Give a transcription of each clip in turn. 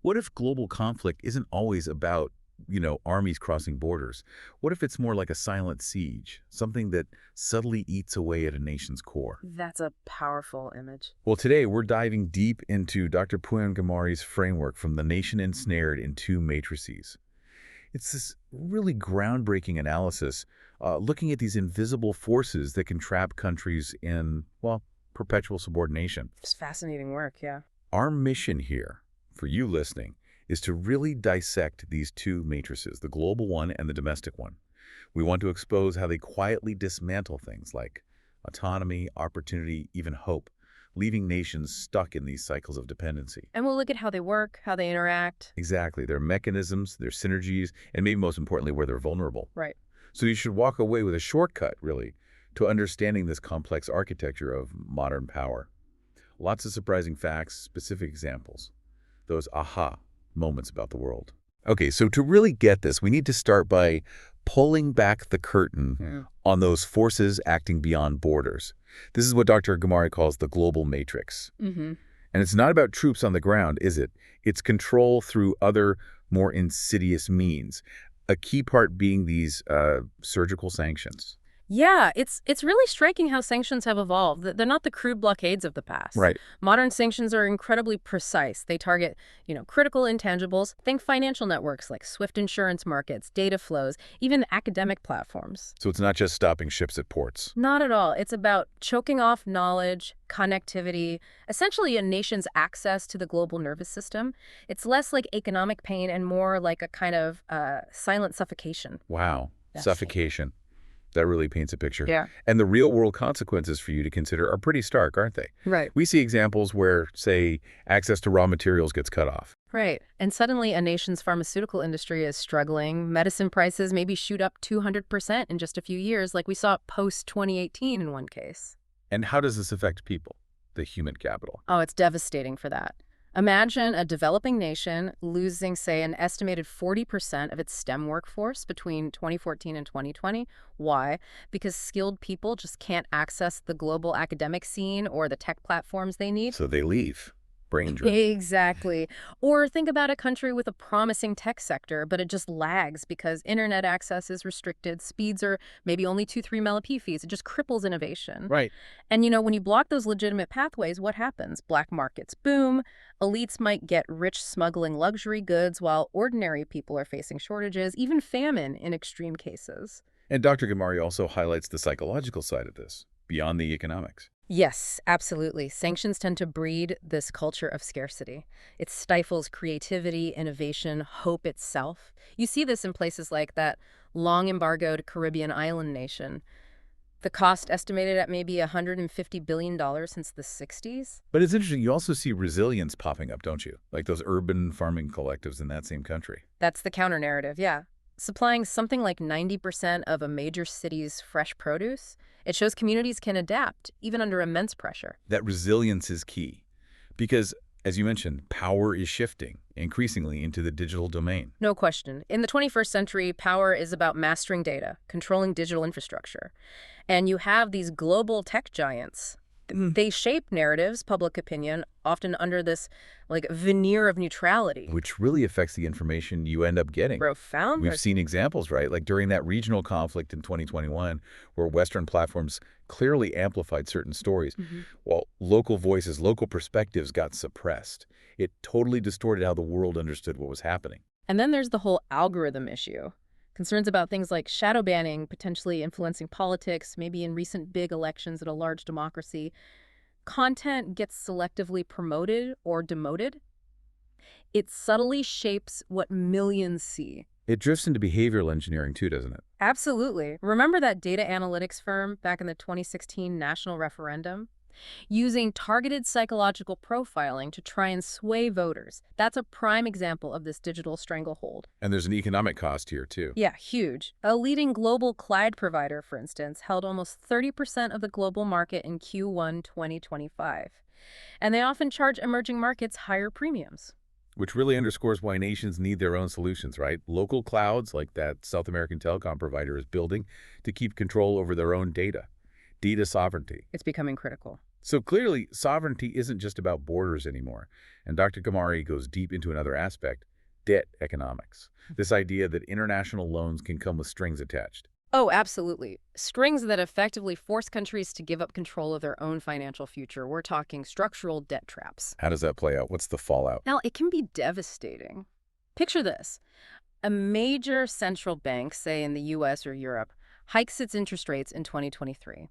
What if global conflict isn't always about, armies crossing borders? What if it's more like a silent siege, something that subtly eats away at a nation's core? That's a powerful image. Well, today we're diving deep into Dr. Pooyan Ghamari's framework from The Nation Ensnared in Two Matrices. It's this really groundbreaking analysis looking at these invisible forces that can trap countries in, well, perpetual subordination. It's fascinating work, yeah. Our mission here, for you listening, is to really dissect these two matrices, the global one and the domestic one. We want to expose how they quietly dismantle things like autonomy, opportunity, even hope, leaving nations stuck in these cycles of dependency. And we'll look at how they work, how they interact. Exactly. Their mechanisms, their synergies, and maybe most importantly, where they're vulnerable. Right. So you should walk away with a shortcut, really, to understanding this complex architecture of modern power. Lots of surprising facts, specific examples. Those aha moments about the world. Okay, so to really get this, we need to start by pulling back the curtain on those forces acting beyond borders. This is what Dr. Ghamari calls the global matrix. Mm-hmm. And it's not about troops on the ground, is it? It's control through other, more insidious means. A key part being these surgical sanctions. Yeah, it's really striking how sanctions have evolved. They're not the crude blockades of the past. Right. Modern sanctions are incredibly precise. They target, critical intangibles. Think financial networks like SWIFT insurance markets, data flows, even academic platforms. So it's not just stopping ships at ports. Not at all. It's about choking off knowledge, connectivity, essentially a nation's access to the global nervous system. It's less like economic pain and more like a kind of silent suffocation. Wow. That's Suffocation. That really paints a picture. Yeah. And the real-world consequences for you to consider are pretty stark, aren't they? Right. We see examples where, say, access to raw materials gets cut off. Right. And suddenly a nation's pharmaceutical industry is struggling. Medicine prices maybe shoot up 200% in just a few years, like we saw post-2018 in one case. And how does this affect people, the human capital? Oh, it's devastating for that. Imagine a developing nation losing, say, an estimated 40% of its STEM workforce between 2014 and 2020. Why? Because skilled people just can't access the global academic scene or the tech platforms they need. So they leave. Brain drain. Exactly. Or think about a country with a promising tech sector, but it just lags because internet access is restricted, speeds are maybe only 2-3 Mbps feeds. It just cripples innovation. Right. And when you block those legitimate pathways, what happens? Black markets boom, elites might get rich smuggling luxury goods while ordinary people are facing shortages, even famine in extreme cases. And Dr. Ghamari also highlights the psychological side of this, beyond the economics. Yes, absolutely. Sanctions tend to breed this culture of scarcity. It stifles creativity, innovation, hope itself. You see this in places like that long-embargoed Caribbean island nation. The cost estimated at maybe $150 billion since the 60s. But it's interesting, you also see resilience popping up, don't you? Like those urban farming collectives in that same country. That's the counter-narrative, yeah. Supplying something like 90% of a major city's fresh produce, it shows communities can adapt, even under immense pressure. That resilience is key because, as you mentioned, power is shifting increasingly into the digital domain. No question. In the 21st century, power is about mastering data, controlling digital infrastructure. And you have these global tech giants. They shape narratives, public opinion, often under this veneer of neutrality. Which really affects the information you end up getting. Profound. We've seen examples, right? Like during that regional conflict in 2021, where Western platforms clearly amplified certain stories, while local voices, local perspectives got suppressed. It totally distorted how the world understood what was happening. And then there's the whole algorithm issue. Concerns about things like shadow banning, potentially influencing politics, maybe in recent big elections at a large democracy. Content gets selectively promoted or demoted. It subtly shapes what millions see. It drifts into behavioral engineering too, doesn't it? Absolutely. Remember that data analytics firm back in the 2016 national referendum? Using targeted psychological profiling to try and sway voters. That's a prime example of this digital stranglehold. And there's an economic cost here too. Yeah, huge. A leading global cloud provider, for instance, held almost 30% of the global market in Q1 2025. And they often charge emerging markets higher premiums. Which really underscores why nations need their own solutions, right? Local clouds, like that South American telecom provider is building, to keep control over their own data. Data sovereignty. It's becoming critical. So clearly, sovereignty isn't just about borders anymore. And Dr. Ghamari goes deep into another aspect, debt economics. This idea that international loans can come with strings attached. Oh, absolutely. Strings that effectively force countries to give up control of their own financial future. We're talking structural debt traps. How does that play out? What's the fallout? Now, it can be devastating. Picture this. A major central bank, say in the US or Europe, hikes its interest rates in 2023.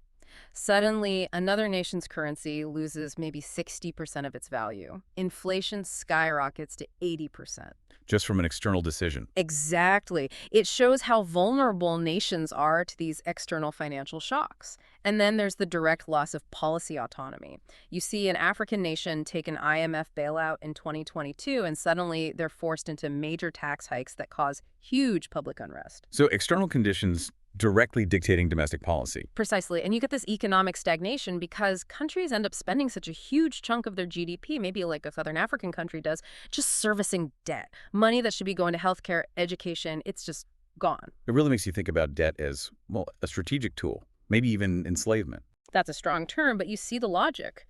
Suddenly, another nation's currency loses maybe 60% of its value. Inflation skyrockets to 80%. Just from an external decision. Exactly. It shows how vulnerable nations are to these external financial shocks. And then there's the direct loss of policy autonomy. You see an African nation take an IMF bailout in 2022, and suddenly they're forced into major tax hikes that cause huge public unrest. So external conditions directly dictating domestic policy. Precisely. And you get this economic stagnation because countries end up spending such a huge chunk of their GDP, maybe like a Southern African country does, just servicing debt. Money that should be going to healthcare, education, it's just gone. It really makes you think about debt as, well, a strategic tool, maybe even enslavement. That's a strong term, but you see the logic.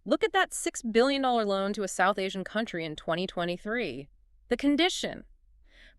Look at that $6 billion loan to a South Asian country in 2023. The condition: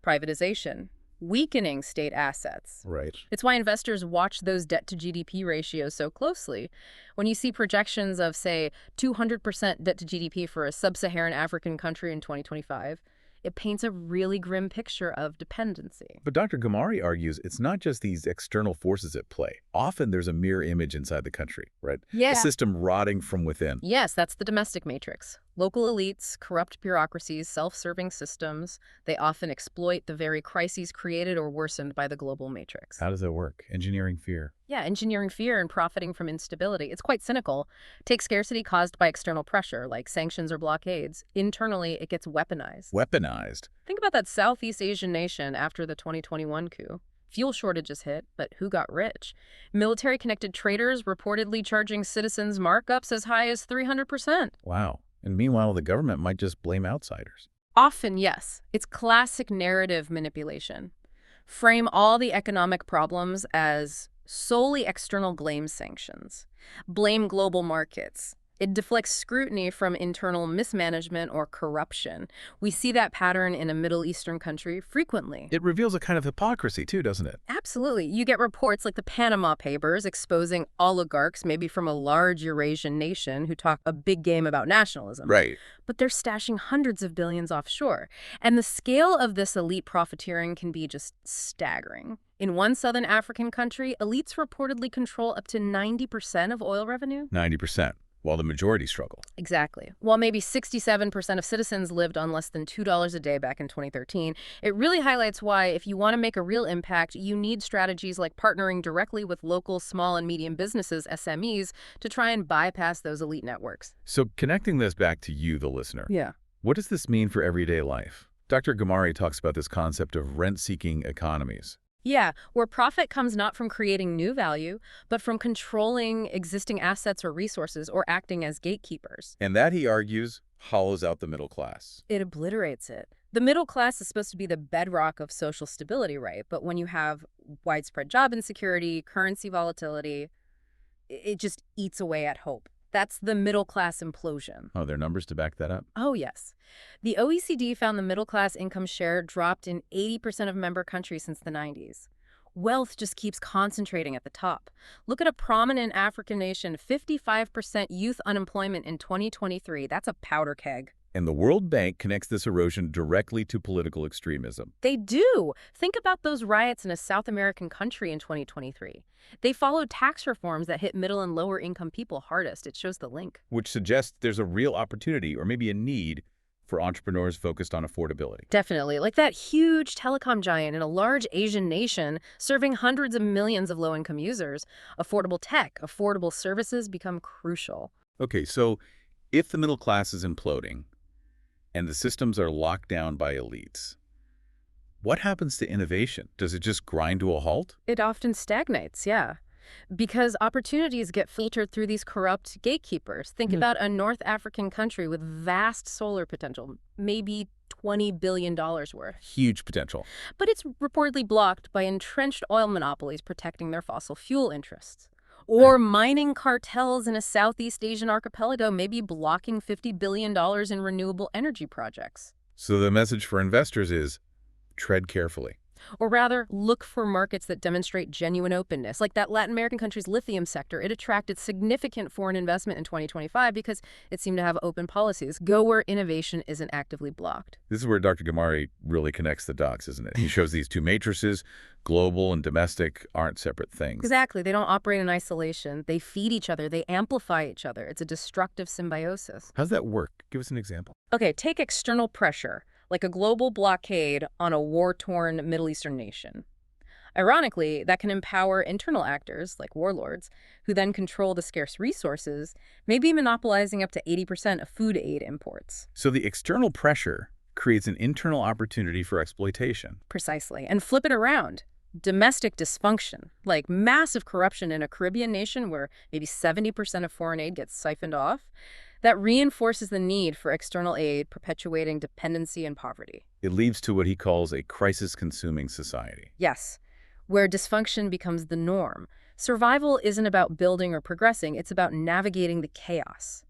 privatization, weakening state assets. Right. It's why investors watch those debt-to-GDP ratios so closely. When you see projections of, say, 200% debt-to-GDP for a sub-Saharan African country in 2025, it paints a really grim picture of dependency. But Dr. Ghamari argues it's not just these external forces at play. Often there's a mirror image inside the country, right? Yeah. A system rotting from within. Yes, that's the domestic matrix. Local elites, corrupt bureaucracies, self-serving systems, they often exploit the very crises created or worsened by the global matrix. How does that work? Engineering fear. Yeah, engineering fear and profiting from instability. It's quite cynical. Take scarcity caused by external pressure, like sanctions or blockades. Internally, it gets weaponized. Weaponized. Think about that Southeast Asian nation after the 2021 coup. Fuel shortages hit, but who got rich? Military-connected traders reportedly charging citizens markups as high as 300%. Wow. And meanwhile, the government might just blame outsiders. Often, yes. It's classic narrative manipulation. Frame all the economic problems as solely external blame sanctions. Blame global markets. It deflects scrutiny from internal mismanagement or corruption. We see that pattern in a Middle Eastern country frequently. It reveals a kind of hypocrisy too, doesn't it? Absolutely. You get reports like the Panama Papers exposing oligarchs, maybe from a large Eurasian nation, who talk a big game about nationalism. Right. But they're stashing hundreds of billions offshore. And the scale of this elite profiteering can be just staggering. In one southern African country, elites reportedly control up to 90% of oil revenue. 90%. While the majority struggle. Exactly. While maybe 67% of citizens lived on less than $2 a day back in 2013, it really highlights why, if you want to make a real impact, you need strategies like partnering directly with local small and medium businesses, SMEs, to try and bypass those elite networks. So connecting this back to you, the listener. Yeah. What does this mean for everyday life? Dr. Ghamari talks about this concept of rent-seeking economies. Yeah, where profit comes not from creating new value, but from controlling existing assets or resources or acting as gatekeepers. And that, he argues, hollows out the middle class. It obliterates it. The middle class is supposed to be the bedrock of social stability, right? But when you have widespread job insecurity, currency volatility, it just eats away at hope. That's the middle class implosion. Oh, there are numbers to back that up? Oh, yes. The OECD found the middle class income share dropped in 80% of member countries since the 90s. Wealth just keeps concentrating at the top. Look at a prominent African nation, 55% youth unemployment in 2023. That's a powder keg. And the World Bank connects this erosion directly to political extremism. They do. Think about those riots in a South American country in 2023. They followed tax reforms that hit middle and lower income people hardest. It shows the link. Which suggests there's a real opportunity or maybe a need for entrepreneurs focused on affordability. Definitely. Like that huge telecom giant in a large Asian nation serving hundreds of millions of low-income users. Affordable tech, affordable services become crucial. Okay, so if the middle class is imploding and the systems are locked down by elites, what happens to innovation? Does it just grind to a halt? It often stagnates, yeah. Because opportunities get filtered through these corrupt gatekeepers. Think about a North African country with vast solar potential, maybe $20 billion worth. Huge potential. But it's reportedly blocked by entrenched oil monopolies protecting their fossil fuel interests. Or mining cartels in a Southeast Asian archipelago may be blocking $50 billion in renewable energy projects. So the message for investors is tread carefully. Or rather, look for markets that demonstrate genuine openness. Like that Latin American country's lithium sector, it attracted significant foreign investment in 2025 because it seemed to have open policies. Go where innovation isn't actively blocked. This is where Dr. Ghamari really connects the dots, isn't it? He shows these two matrices, global and domestic, aren't separate things. Exactly. They don't operate in isolation. They feed each other. They amplify each other. It's a destructive symbiosis. How's that work? Give us an example. Okay, take external pressure, like a global blockade on a war-torn Middle Eastern nation. Ironically, that can empower internal actors, like warlords, who then control the scarce resources, maybe monopolizing up to 80% of food aid imports. So the external pressure creates an internal opportunity for exploitation. Precisely. And flip it around. Domestic dysfunction, like massive corruption in a Caribbean nation where maybe 70% of foreign aid gets siphoned off, that reinforces the need for external aid, perpetuating dependency and poverty. It leads to what he calls a crisis-consuming society. Yes, where dysfunction becomes the norm. Survival isn't about building or progressing, it's about navigating the chaos.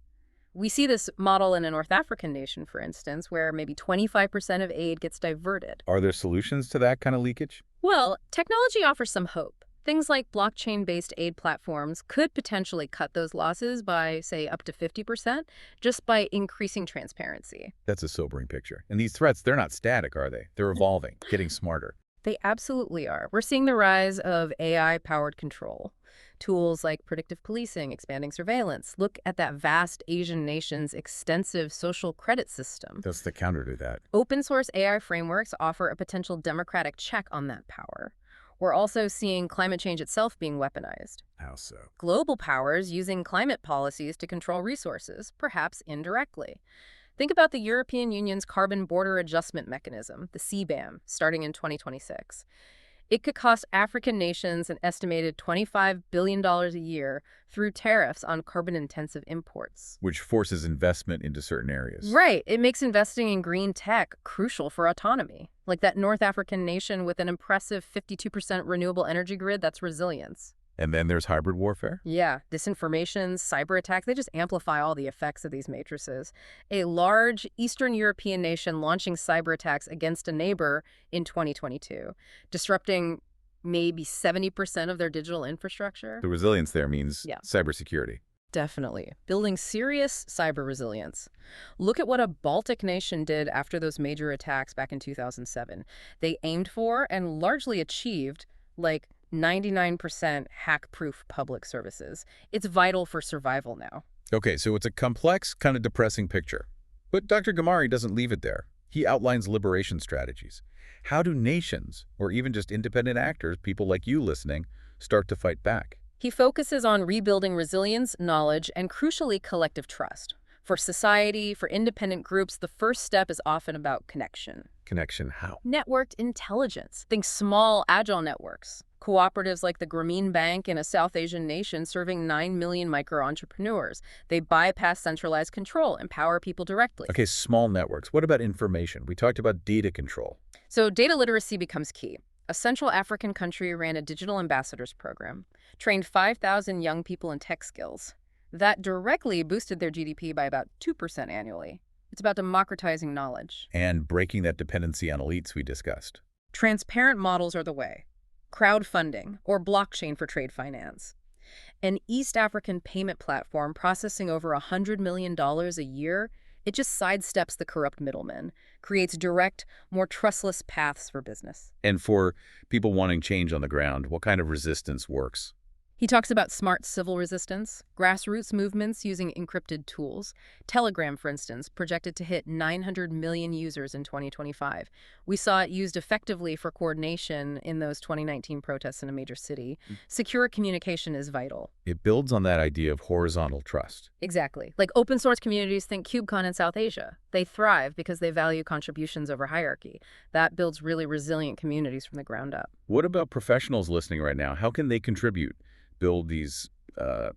We see this model in a North African nation, for instance, where maybe 25% of aid gets diverted. Are there solutions to that kind of leakage? Well, technology offers some hope. Things like blockchain-based aid platforms could potentially cut those losses by, say, up to 50% just by increasing transparency. That's a sobering picture. And these threats, they're not static, are they? They're evolving, getting smarter. They absolutely are. We're seeing the rise of AI-powered control. Tools like predictive policing, expanding surveillance. Look at that vast Asian nation's extensive social credit system. That's the counter to that. Open-source AI frameworks offer a potential democratic check on that power. We're also seeing climate change itself being weaponized. How so? Global powers using climate policies to control resources, perhaps indirectly. Think about the European Union's Carbon Border Adjustment Mechanism, the CBAM, starting in 2026. It could cost African nations an estimated $25 billion a year through tariffs on carbon-intensive imports. Which forces investment into certain areas. Right. It makes investing in green tech crucial for autonomy. Like that North African nation with an impressive 52% renewable energy grid, that's resilience. And then there's hybrid warfare? Yeah, disinformation, cyber attacks, they just amplify all the effects of these matrices. A large Eastern European nation launching cyber attacks against a neighbor in 2022, disrupting maybe 70% of their digital infrastructure. The resilience there means cybersecurity. Definitely. Building serious cyber resilience. Look at what a Baltic nation did after those major attacks back in 2007. They aimed for and largely achieved, like, 99% hack-proof public services. It's vital for survival now. Okay, so it's a complex, kind of depressing picture. But Dr. Ghamari doesn't leave it there. He outlines liberation strategies. How do nations, or even just independent actors, people like you listening, start to fight back? He focuses on rebuilding resilience, knowledge, and crucially, collective trust. For society, for independent groups, the first step is often about connection. Connection how? Networked intelligence. Think small, agile networks. Cooperatives like the Grameen Bank in a South Asian nation serving 9 million micro-entrepreneurs. They bypass centralized control, empower people directly. Okay, small networks. What about information? We talked about data control. So data literacy becomes key. A Central African country ran a digital ambassadors program, trained 5,000 young people in tech skills. That directly boosted their GDP by about 2% annually. It's about democratizing knowledge. And breaking that dependency on elites we discussed. Transparent models are the way. Crowdfunding, or blockchain for trade finance. An East African payment platform processing over $100 million a year, it just sidesteps the corrupt middlemen, creates direct, more trustless paths for business. And for people wanting change on the ground, what kind of resistance works? He talks about smart civil resistance, grassroots movements using encrypted tools. Telegram, for instance, projected to hit 900 million users in 2025. We saw it used effectively for coordination in those 2019 protests in a major city. Secure communication is vital. It builds on that idea of horizontal trust. Exactly. Like open source communities, think KubeCon in South Asia. They thrive because they value contributions over hierarchy. That builds really resilient communities from the ground up. What about professionals listening right now? How can they contribute? Build these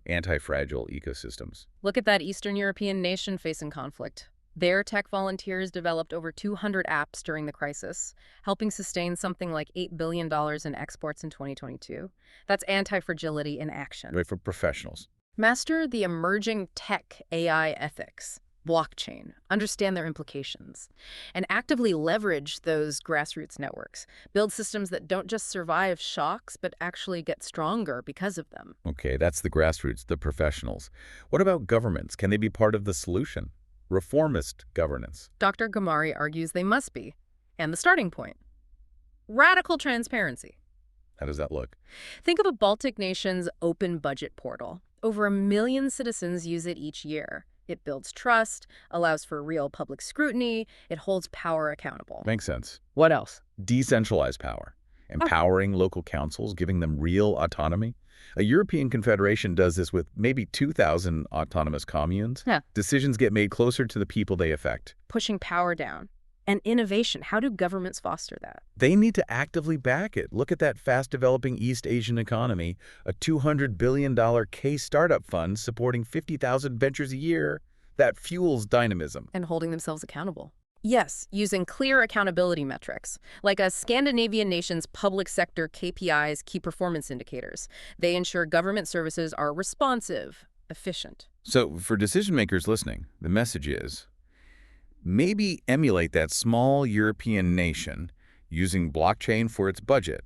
anti-fragile ecosystems? Look at that Eastern European nation facing conflict. Their tech volunteers developed over 200 apps during the crisis, helping sustain something like $8 billion in exports in 2022. That's anti-fragility in action. Right, for professionals. Master the emerging tech AI ethics, blockchain, understand their implications, and actively leverage those grassroots networks. Build systems that don't just survive shocks, but actually get stronger because of them. Okay, that's the grassroots, the professionals. What about governments? Can they be part of the solution? Reformist governance. Dr. Ghamari argues they must be. And the starting point: radical transparency. How does that look? Think of a Baltic nation's open budget portal. Over 1 million citizens use it each year. It builds trust, allows for real public scrutiny, it holds power accountable. Makes sense. What else? Decentralized power. Empowering local councils, giving them real autonomy. A European confederation does this with maybe 2,000 autonomous communes. Yeah. Decisions get made closer to the people they affect. Pushing power down. And innovation. How do governments foster that? They need to actively back it. Look at that fast-developing East Asian economy, a $200 billion K-startup fund supporting 50,000 ventures a year. That fuels dynamism. And holding themselves accountable. Yes, using clear accountability metrics, like a Scandinavian nation's public sector KPIs, key performance indicators. They ensure government services are responsive, efficient. So for decision makers listening, the message is, maybe emulate that small European nation using blockchain for its budget,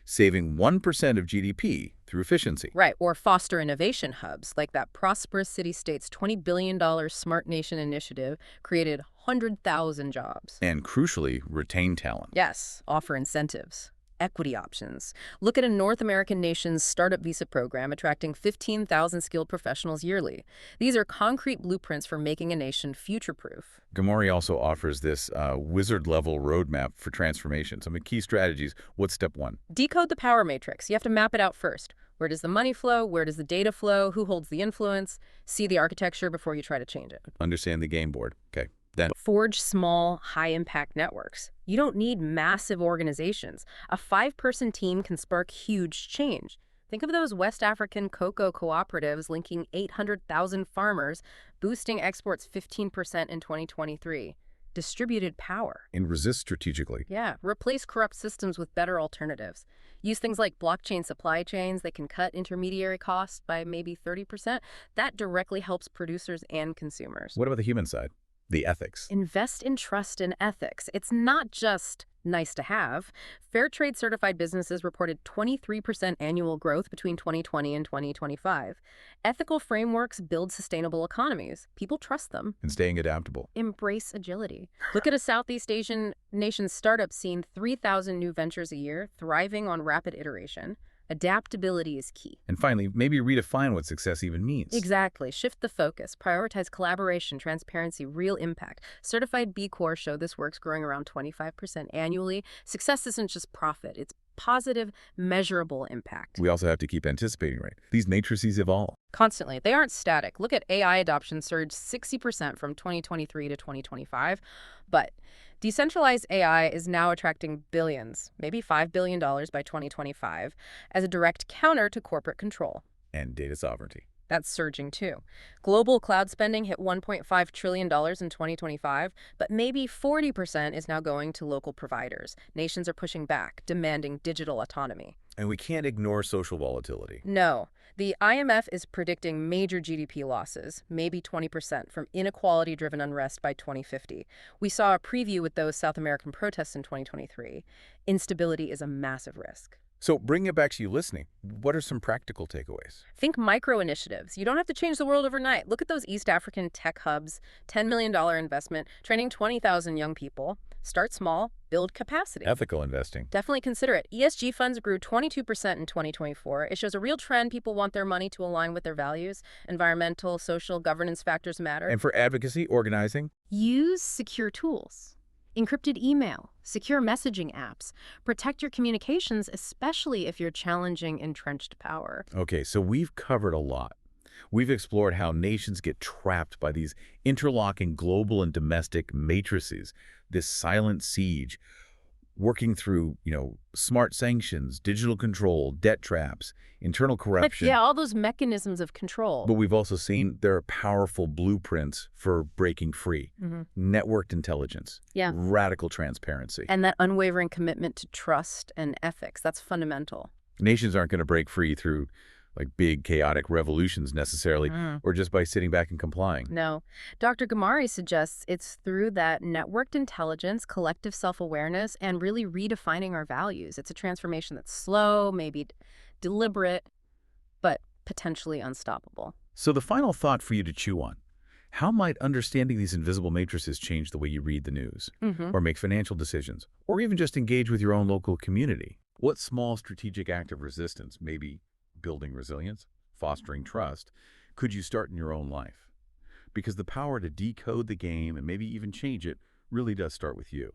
saving 1% of GDP through efficiency. Right, or foster innovation hubs, like that prosperous city-state's $20 billion Smart Nation initiative created 100,000 jobs. And crucially, retain talent. Yes, offer incentives. Equity options. Look at a North American nation's startup visa program attracting 15,000 skilled professionals yearly. These are concrete blueprints for making a nation future-proof. Ghamari also offers this wizard-level roadmap for transformation. Some key strategies. What's step one? Decode the power matrix. You have to map it out first. Where does the money flow? Where does the data flow? Who holds the influence? See the architecture before you try to change it. Understand the game board. Okay. Then forge small, high-impact networks. You don't need massive organizations. A 5-person team can spark huge change. Think of those West African cocoa cooperatives linking 800,000 farmers, boosting exports 15% in 2023. Distributed power. and resist strategically. Yeah, replace corrupt systems with better alternatives. Use things like blockchain supply chains that can cut intermediary costs by maybe 30%. That directly helps producers and consumers. What about the human side? The ethics. Invest in trust and ethics. It's not just nice to have. Fair trade certified businesses reported 23% annual growth between 2020 and 2025. Ethical frameworks build sustainable economies. People trust them. And staying adaptable. Embrace agility. Look at a Southeast Asian nation's startup seeing 3,000 new ventures a year, thriving on rapid iteration. Adaptability is key. And finally, maybe redefine what success even means. Exactly. Shift the focus. Prioritize collaboration, transparency, real impact. Certified B Corp show this work's growing around 25% annually. Success isn't just profit. It's positive, measurable impact. We also have to keep anticipating, right? These matrices evolve. Constantly. They aren't static. Look at AI adoption surged 60% from 2023 to 2025. But decentralized AI is now attracting billions, maybe $5 billion by 2025, as a direct counter to corporate control. And data sovereignty. That's surging too. Global cloud spending hit $1.5 trillion in 2025, but maybe 40% is now going to local providers. Nations are pushing back, demanding digital autonomy. And we can't ignore social volatility. No. The IMF is predicting major GDP losses, maybe 20%, from inequality-driven unrest by 2050. We saw a preview with those South American protests in 2023. Instability is a massive risk. So bringing it back to you listening, what are some practical takeaways? Think micro initiatives. You don't have to change the world overnight. Look at those East African tech hubs, $10 million investment, training 20,000 young people. Start small, build capacity. Ethical investing. Definitely consider it. ESG funds grew 22% in 2024. It shows a real trend. People want their money to align with their values. Environmental, social, governance factors matter. And for advocacy, organizing? Use secure tools. Encrypted email, secure messaging apps. Protect your communications, especially if you're challenging entrenched power. Okay, so we've covered a lot. We've explored how nations get trapped by these interlocking global and domestic matrices, this silent siege. working through, smart sanctions, digital control, debt traps, internal corruption. Yeah, all those mechanisms of But control. we've also seen there are powerful blueprints for breaking free. Networked intelligence, Yeah. radical transparency. And that unwavering commitment to trust and ethics, that's fundamental. Nations aren't going to break free through big chaotic revolutions necessarily, or just by sitting back and complying. No. Dr. Ghamari suggests it's through that networked intelligence, collective self-awareness, and really redefining our values. It's a transformation that's slow, maybe deliberate, but potentially unstoppable. So the final thought for you to chew on: how might understanding these invisible matrices change the way you read the news, or make financial decisions, or even just engage with your own local community? What small strategic act of resistance, maybe building resilience, fostering trust, could you start in your own life? Because the power to decode the game and maybe even change it really does start with you.